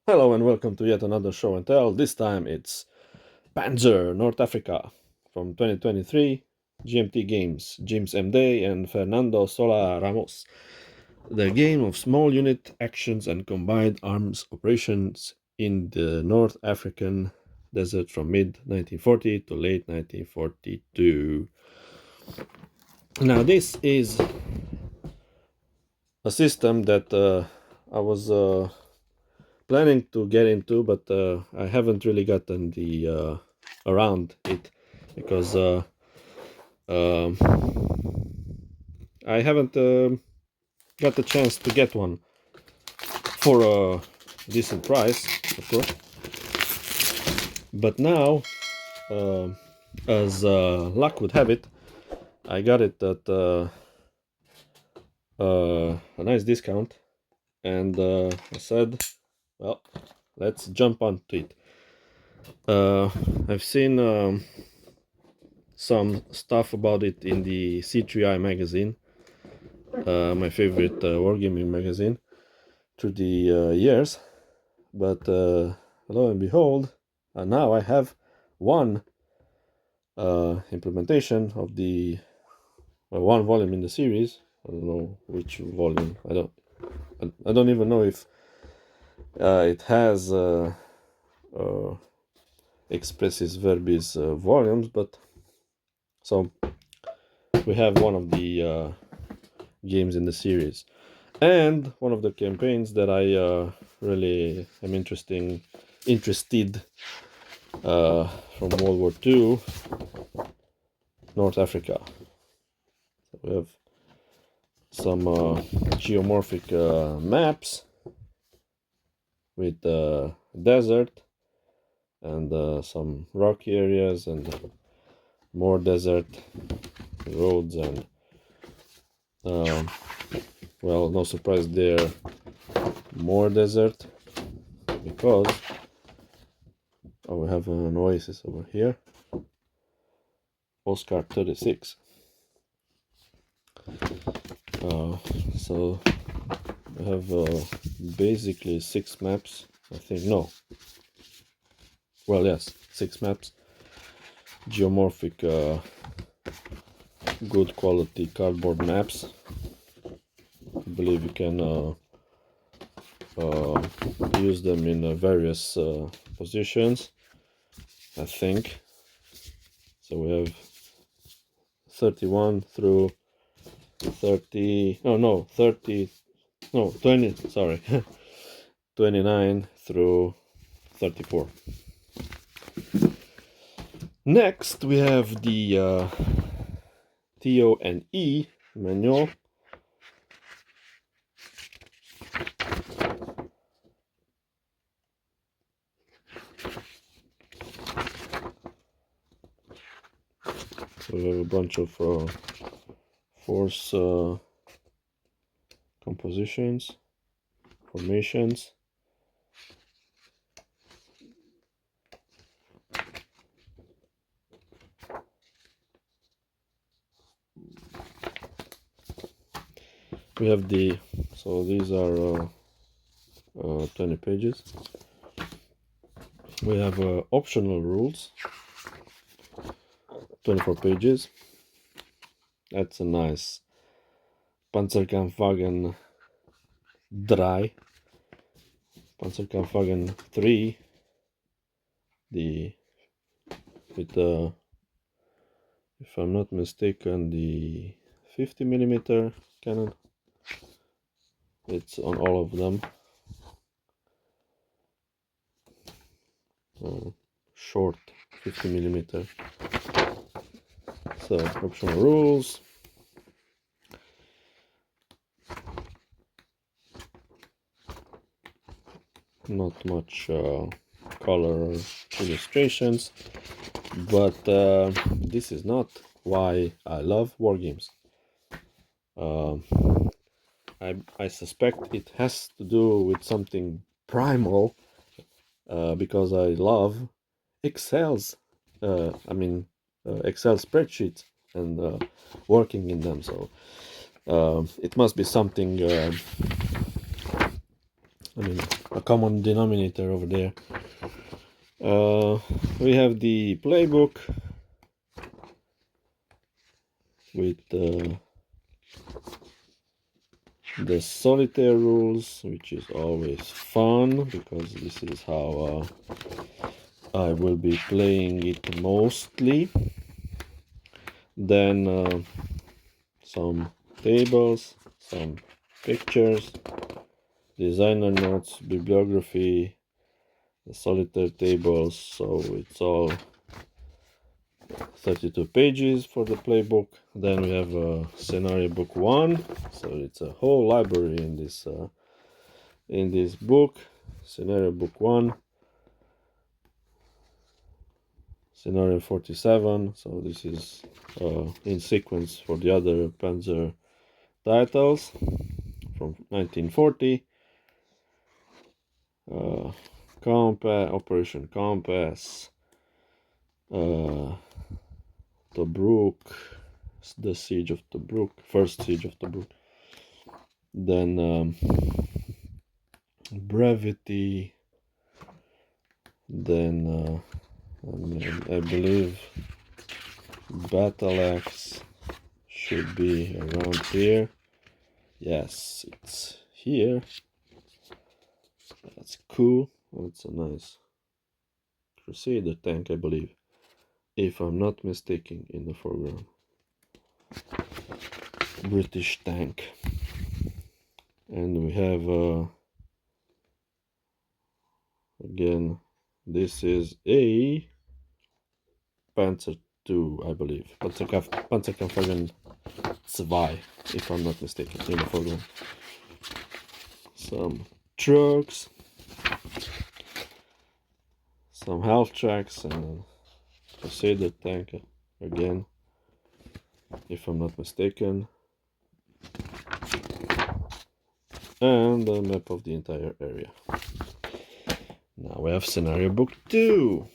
Hello and welcome to yet another show and tell. This time it's Panzer, North Africa from 2023, GMT Games, James M. Day and Fernando Sola Ramos. The game of small unit actions and combined arms operations in the North African desert from mid 1940 to late 1942. Now, this is a system that I was planning to get into, but I haven't really gotten the around it because um I haven't got the chance to get one for a decent price, of course. But now, uh, as luck would have it, I got it at a nice discount, and I said, well, let's jump onto it. I've seen some stuff about it in the C3I magazine, my favorite wargaming magazine, through the years. But lo and behold, now I have one implementation of the one volume in the series. I don't know which volume. I don't even know if it has expressis verbis volumes, but so we have one of the games in the series, and one of the campaigns that I really am interested from World War II, North Africa. So we have some geomorphic maps with desert and some rocky areas and more desert roads and well, no surprise there, more desert, because we have an oasis over here, Oscar 36. So we have basically 6 maps, I think. No, well, yes, 6 maps, geomorphic, good quality cardboard maps. I believe you can use them in various positions, I think. So we have 31 through 30, no, 30, no, 20, sorry, 29 through 34. Next, we have the TO and E manual. So we have a bunch of force compositions, formations. We have so these are 20 pages. We have optional rules, 24 pages. That's a nice Panzerkampfwagen dry. Panzerkampfwagen 3, with if I'm not mistaken, the 50mm cannon. It's on all of them. Short 50mm. So optional rules. Not much color illustrations, but this is not why I love wargames. I suspect it has to do with something primal, because I love Excel's, Excel spreadsheets and working in them. So it must be something a common denominator over there. We have the playbook with the solitaire rules, which is always fun because this is how I will be playing it mostly. Then some tables, some pictures, designer notes, bibliography, the solitaire tables, so it's all 32 pages for the playbook. Then we have a scenario book 1, so it's a whole library in this book. Scenario book 1, scenario 47, so this is in sequence for the other Panzer titles from 1940. Operation Compass, Tobruk, the siege of Tobruk, first siege of Tobruk. Then Brevity. Then I believe Battle Axe should be around here. Yes, it's here. That's cool. That's a nice Crusader tank, I believe, if I'm not mistaken, in the foreground. British tank. And we have again, this is a Panzer II, I believe. Panzerkampfwagen 2, if I'm not mistaken, in the foreground. Some trucks, some half tracks, and a Crusader tank again, if I'm not mistaken. And the map of the entire area. Now we have scenario book 2.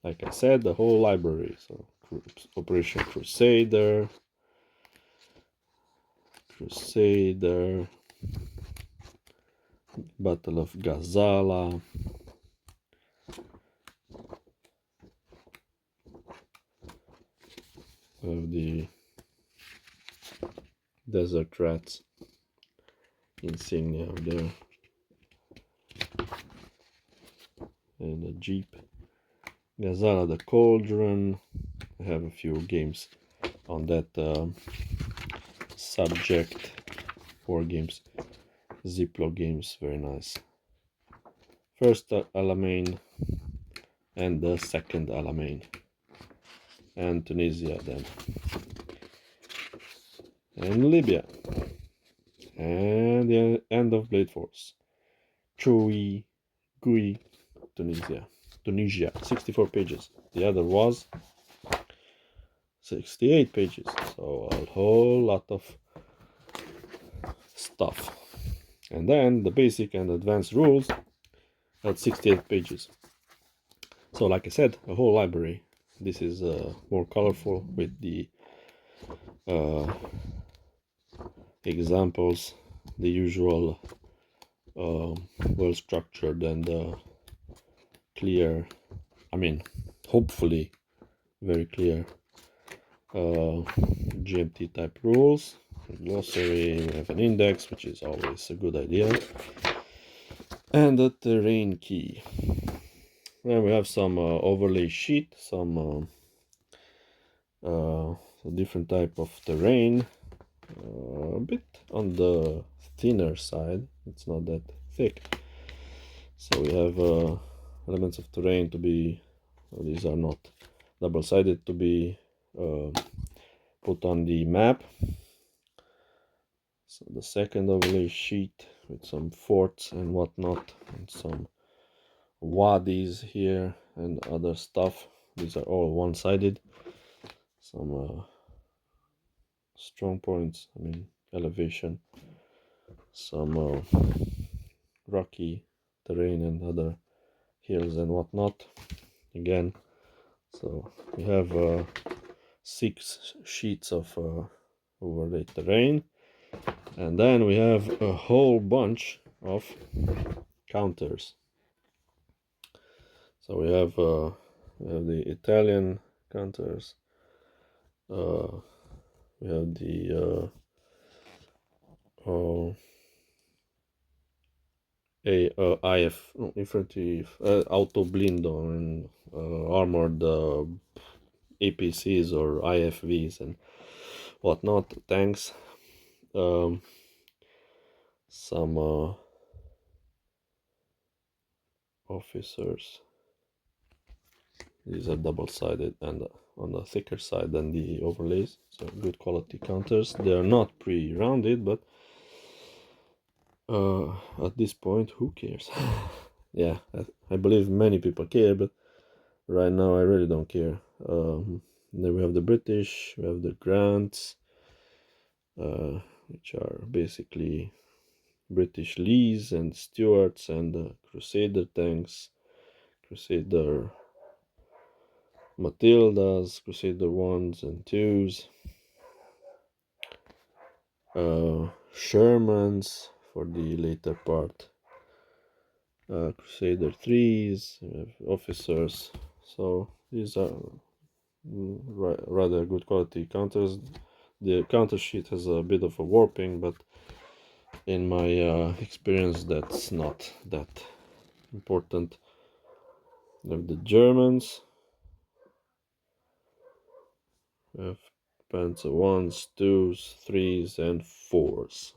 Like I said, the whole library. So Operation Crusader, Battle of Gazala, of the Desert Rats insignia there, and a Jeep. Gazala the Cauldron. I have a few games on that subject. 4 games, Ziplo games, very nice. First Alamein and the second Alamein, and Tunisia then, and Libya, and the end of Blade Force, Gui, Tunisia, 64 pages. The other was 68 pages, so a whole lot of stuff. And then the basic and advanced rules at 68 pages. So like I said, a whole library. This is more colorful with the examples, the usual well structured and clear, I mean hopefully very clear GMT type rules. Glossary, we have an index, which is always a good idea, and a terrain key. Then we have some overlay sheet, some different type of terrain, a bit on the thinner side, it's not that thick. So we have elements of terrain to be, these are not double-sided, to be put on the map. So the second overlay sheet with some forts and whatnot, and some wadis here and other stuff. These are all one-sided. Some strong points, I mean elevation, some rocky terrain and other hills and whatnot again. So we have 6 sheets of overlay terrain, and then we have a whole bunch of counters. So we have the Italian counters. We have the IF infantry auto blindo and armored APCs or IFVs and whatnot, tanks. Some officers. These are double-sided and on the thicker side than the overlays, so good quality counters. They are not pre-rounded, but at this point, who cares? Yeah, I believe many people care, but right now I really don't care. Then we have the British, we have the Grants, which are basically British Lees and Stuarts and Crusader tanks, Crusader Matildas, Crusader 1s and 2s, Shermans for the later part, Crusader 3s, officers. So these are rather good quality counters. The counter sheet has a bit of a warping, but in my experience that's not that important. We have the Germans. We have Panzer 1s, 2s, 3s and 4s.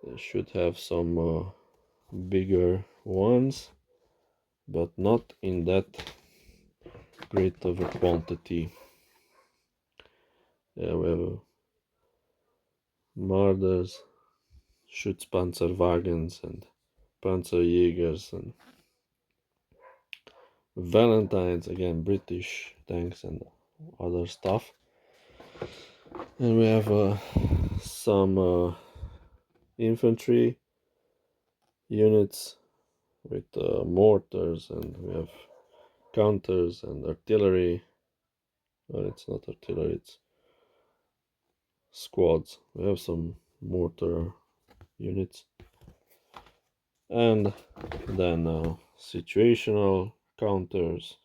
They should have some bigger ones, but not in that great of a quantity. Yeah, we have Marders, Schutzpanzerwagens and Panzerjägers and Valentines, again British tanks and other stuff. And we have some infantry units with mortars, and we have counters and artillery. Well, it's not artillery, it's squads. We have some mortar units, and then situational counters,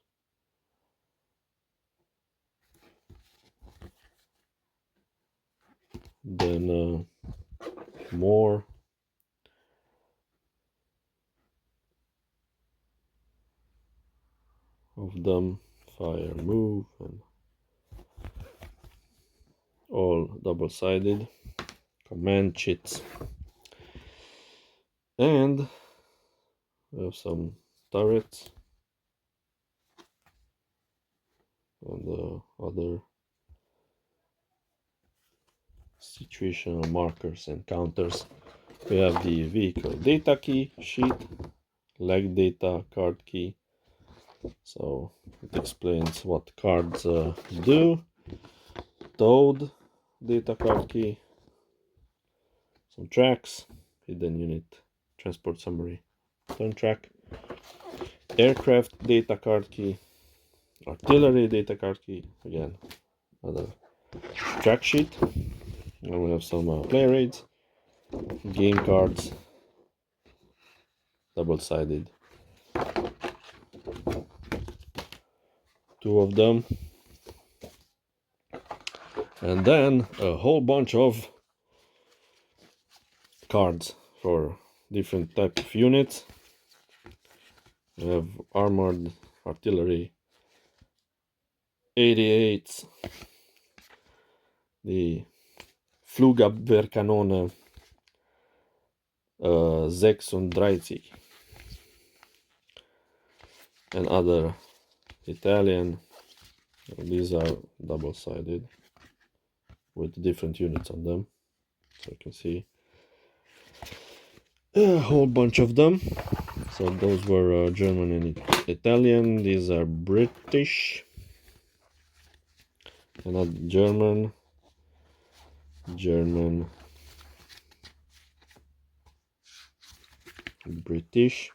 then more of them, fire, move, and all double-sided command sheets. And we have some turrets and other situational markers and counters. We have the vehicle data key sheet, leg data card key, so it explains what cards do. Towed data card key, some tracks, hidden unit, transport summary, turn track, aircraft data card key, artillery data card key, again another track sheet, and we have some player aids, game cards, double-sided, two of them, and then a whole bunch of cards for different type of units. We have armored artillery 88, the Flugabwehrkanone 36, and other Italian. These are double-sided with different units on them, so you can see a whole bunch of them. So those were German and Italian. These are British, and not German, British,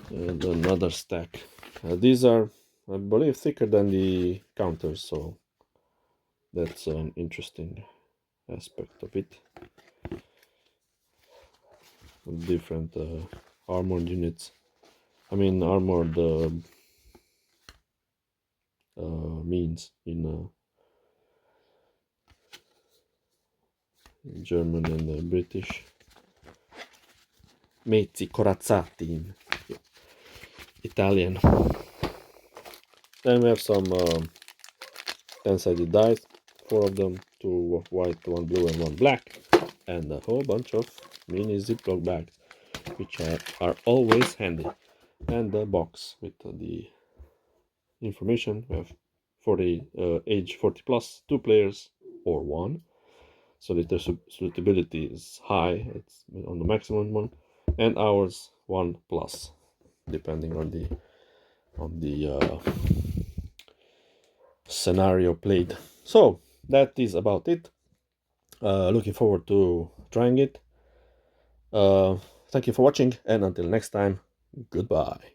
and another stack. These are, I believe, thicker than the counters, so that's an interesting aspect of it. different armored units. I mean armored means in German and British. Mezzi corazzati in Italian. Then we have some 10-sided dice, 4 of them, 2 white, 1 blue, and 1 black, and a whole bunch of mini Ziploc bags, which are always handy. And the box with the information. We have 40 age 40 plus, 2 players or 1, so that the suitability is high. It's on the maximum one, and ours 1 plus, depending on the scenario played. So that is about it. Looking forward to trying it. Thank you for watching, and until next time, goodbye.